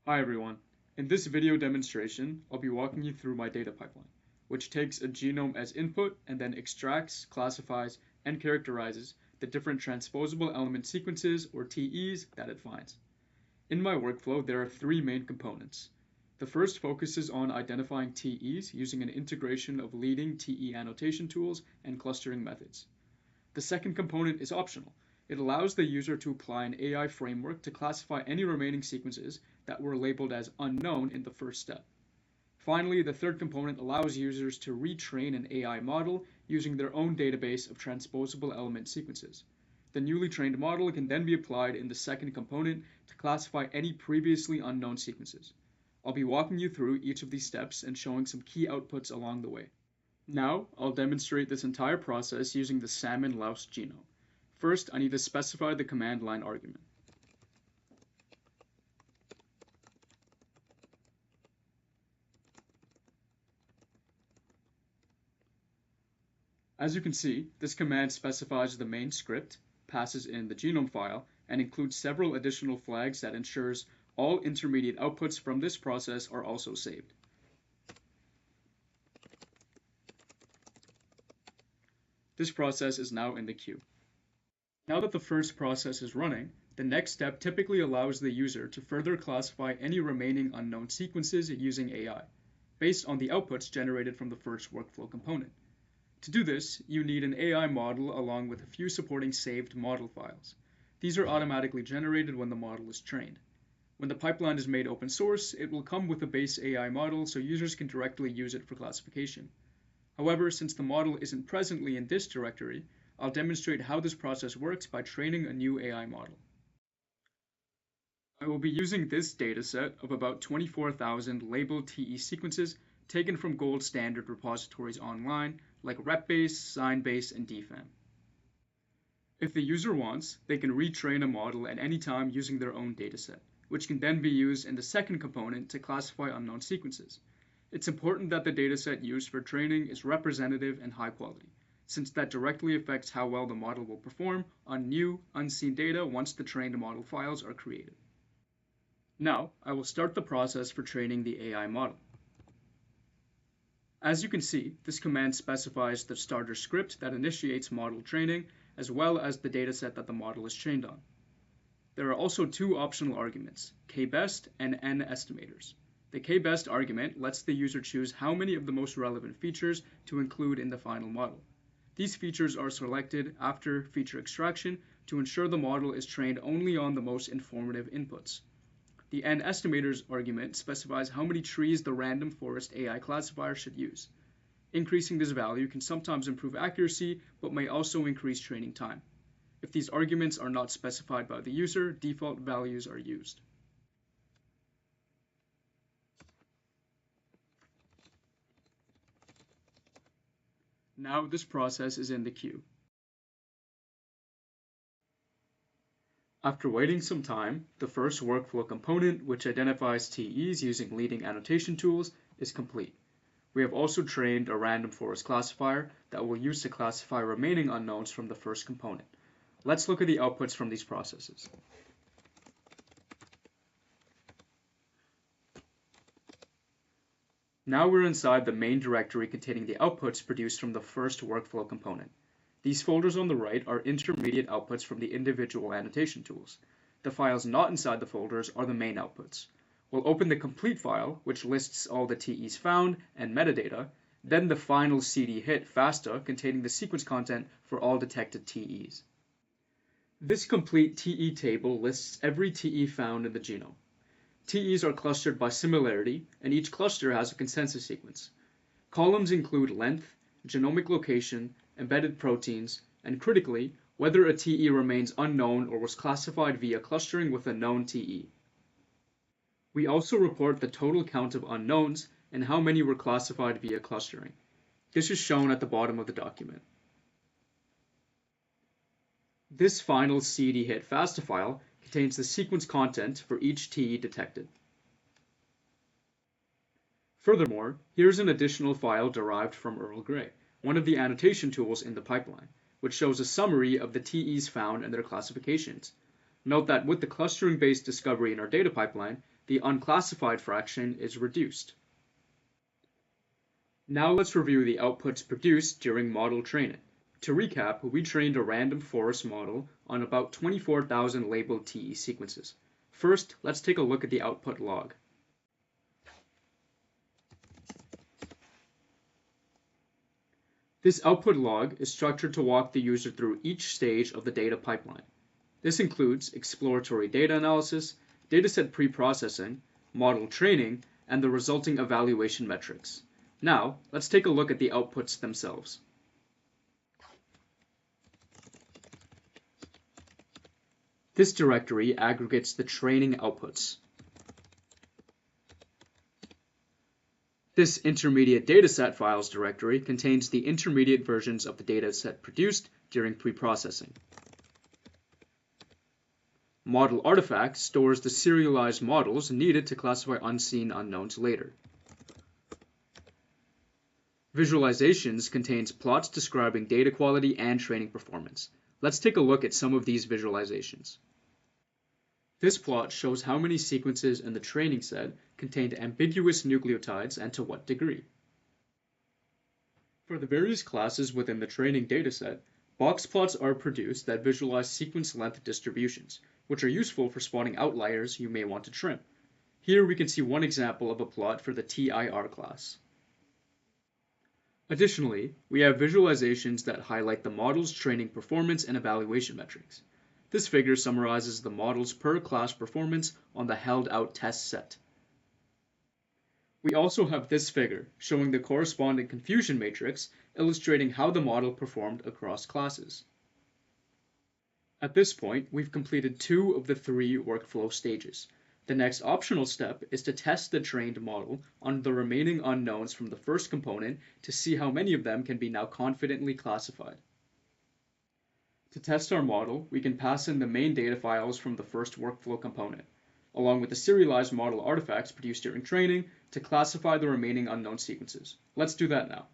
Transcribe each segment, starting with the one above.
Hi everyone. In this video demonstration, I'll be walking you through my data pipeline, which takes a genome as input and then extracts, classifies, and characterizes the different transposable element sequences, or TEs, that it finds. In my workflow, there are three main components. The first focuses on identifying TEs using an integration of leading TE annotation tools and clustering methods. The second component is optional. It allows the user to apply an AI framework to classify any remaining sequences that were labeled as unknown in the first step. Finally, the third component allows users to retrain an AI model using their own database of transposable element sequences. The newly trained model can then be applied in the second component to classify any previously unknown sequences. I'll be walking you through each of these steps and showing some key outputs along the way. Now, I'll demonstrate this entire process using the salmon louse genome. First, I need to specify the command line argument. As you can see, this command specifies the main script, passes in the genome file, and includes several additional flags that ensures all intermediate outputs from this process are also saved. This process is now in the queue. Now that the first process is running, the next step typically allows the user to further classify any remaining unknown sequences using AI, based on the outputs generated from the first workflow component. To do this, you need an AI model along with a few supporting saved model files. These are automatically generated when the model is trained. When the pipeline is made open source, it will come with a base AI model so users can directly use it for classification. However, since the model isn't presently in this directory, I'll demonstrate how this process works by training a new AI model. I will be using this dataset of about 24,000 labeled TE sequences taken from gold standard repositories online like RepBase, SignBase, and DFAM. If the user wants, they can retrain a model at any time using their own dataset, which can then be used in the second component to classify unknown sequences. It's important that the dataset used for training is representative and high quality, since that directly affects how well the model will perform on new, unseen data once the trained model files are created. Now, I will start the process for training the AI model. As you can see, this command specifies the starter script that initiates model training, as well as the dataset that the model is trained on. There are also two optional arguments, kbest and nestimators. The kbest argument lets the user choose how many of the most relevant features to include in the final model. These features are selected after feature extraction to ensure the model is trained only on the most informative inputs. The nestimators argument specifies how many trees the random forest AI classifier should use. Increasing this value can sometimes improve accuracy, but may also increase training time. If these arguments are not specified by the user, default values are used. Now this process is in the queue. After waiting some time, the first workflow component, which identifies TEs using leading annotation tools, is complete. We have also trained a random forest classifier that we'll use to classify remaining unknowns from the first component. Let's look at the outputs from these processes. Now we're inside the main directory containing the outputs produced from the first workflow component. These folders on the right are intermediate outputs from the individual annotation tools. The files not inside the folders are the main outputs. We'll open the complete file, which lists all the TEs found and metadata, then the final CD hit FASTA containing the sequence content for all detected TEs. This complete TE table lists every TE found in the genome. TEs are clustered by similarity, and each cluster has a consensus sequence. Columns include length, genomic location, embedded proteins, and critically, whether a TE remains unknown or was classified via clustering with a known TE. We also report the total count of unknowns and how many were classified via clustering. This is shown at the bottom of the document. This final CD hit FASTA file contains the sequence content for each TE detected. Furthermore, here's an additional file derived from Earl Grey, one of the annotation tools in the pipeline, which shows a summary of the TEs found and their classifications. Note that with the clustering-based discovery in our data pipeline, the unclassified fraction is reduced. Now let's review the outputs produced during model training. To recap, we trained a random forest model on about 24,000 labeled TE sequences. First, let's take a look at the output log. This output log is structured to walk the user through each stage of the data pipeline. This includes exploratory data analysis, dataset pre-processing, model training, and the resulting evaluation metrics. Now, let's take a look at the outputs themselves. This directory aggregates the training outputs. This intermediate dataset files directory contains the intermediate versions of the dataset produced during pre-processing. Model artifact stores the serialized models needed to classify unseen unknowns later. Visualizations contains plots describing data quality and training performance. Let's take a look at some of these visualizations. This plot shows how many sequences in the training set contained ambiguous nucleotides and to what degree. For the various classes within the training dataset, box plots are produced that visualize sequence length distributions, which are useful for spotting outliers you may want to trim. Here we can see one example of a plot for the TIR class. Additionally, we have visualizations that highlight the model's training performance and evaluation metrics. This figure summarizes the model's per-class performance on the held-out test set. We also have this figure, showing the corresponding confusion matrix, illustrating how the model performed across classes. At this point, we've completed 2 of the 3 workflow stages. The next optional step is to test the trained model on the remaining unknowns from the first component to see how many of them can be now confidently classified. To test our model, we can pass in the main data files from the first workflow component, along with the serialized model artifacts produced during training to classify the remaining unknown sequences. Let's do that now.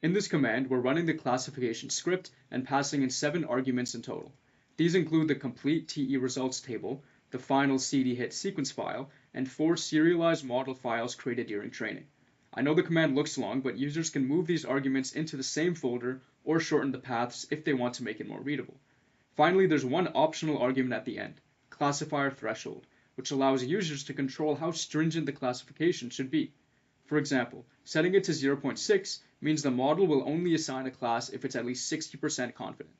In this command, we're running the classification script and passing in 7 arguments in total. These include the complete TE results table, the final CD hit sequence file, and 4 serialized model files created during training. I know the command looks long, but users can move these arguments into the same folder or shorten the paths if they want to make it more readable. Finally, there's one optional argument at the end, classifier threshold, which allows users to control how stringent the classification should be. For example, setting it to 0.6 means the model will only assign a class if it's at least 60% confident.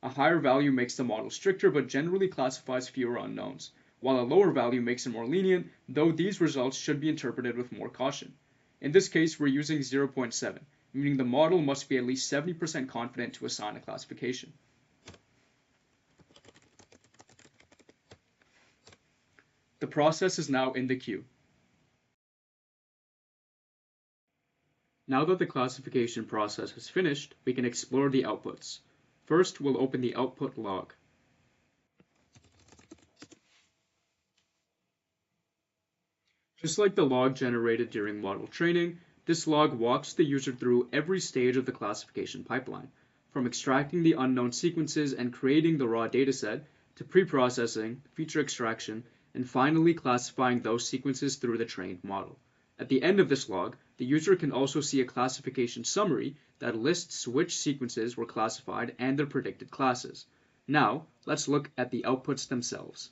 A higher value makes the model stricter but generally classifies fewer unknowns, while a lower value makes it more lenient, though these results should be interpreted with more caution. In this case, we're using 0.7, meaning the model must be at least 70% confident to assign a classification. The process is now in the queue. Now that the classification process has finished, we can explore the outputs. First, we'll open the output log. Just like the log generated during model training, this log walks the user through every stage of the classification pipeline, from extracting the unknown sequences and creating the raw dataset, to pre-processing, feature extraction, and finally classifying those sequences through the trained model. At the end of this log, the user can also see a classification summary that lists which sequences were classified and their predicted classes. Now, let's look at the outputs themselves.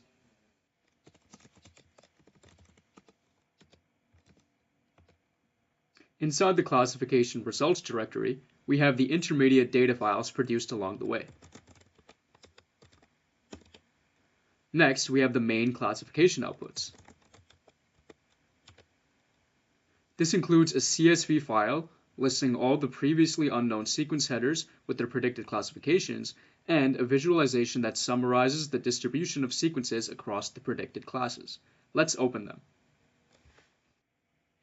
Inside the classification results directory, we have the intermediate data files produced along the way. Next, we have the main classification outputs. This includes a CSV file listing all the previously unknown sequence headers with their predicted classifications, and a visualization that summarizes the distribution of sequences across the predicted classes. Let's open them.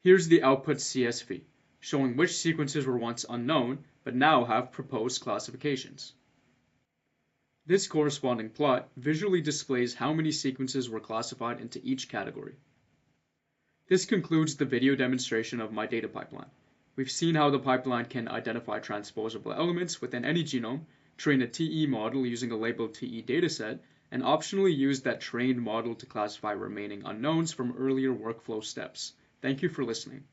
Here's the output CSV, showing which sequences were once unknown, but now have proposed classifications. This corresponding plot visually displays how many sequences were classified into each category. This concludes the video demonstration of my data pipeline. We've seen how the pipeline can identify transposable elements within any genome, train a TE model using a labeled TE dataset, and optionally use that trained model to classify remaining unknowns from earlier workflow steps. Thank you for listening.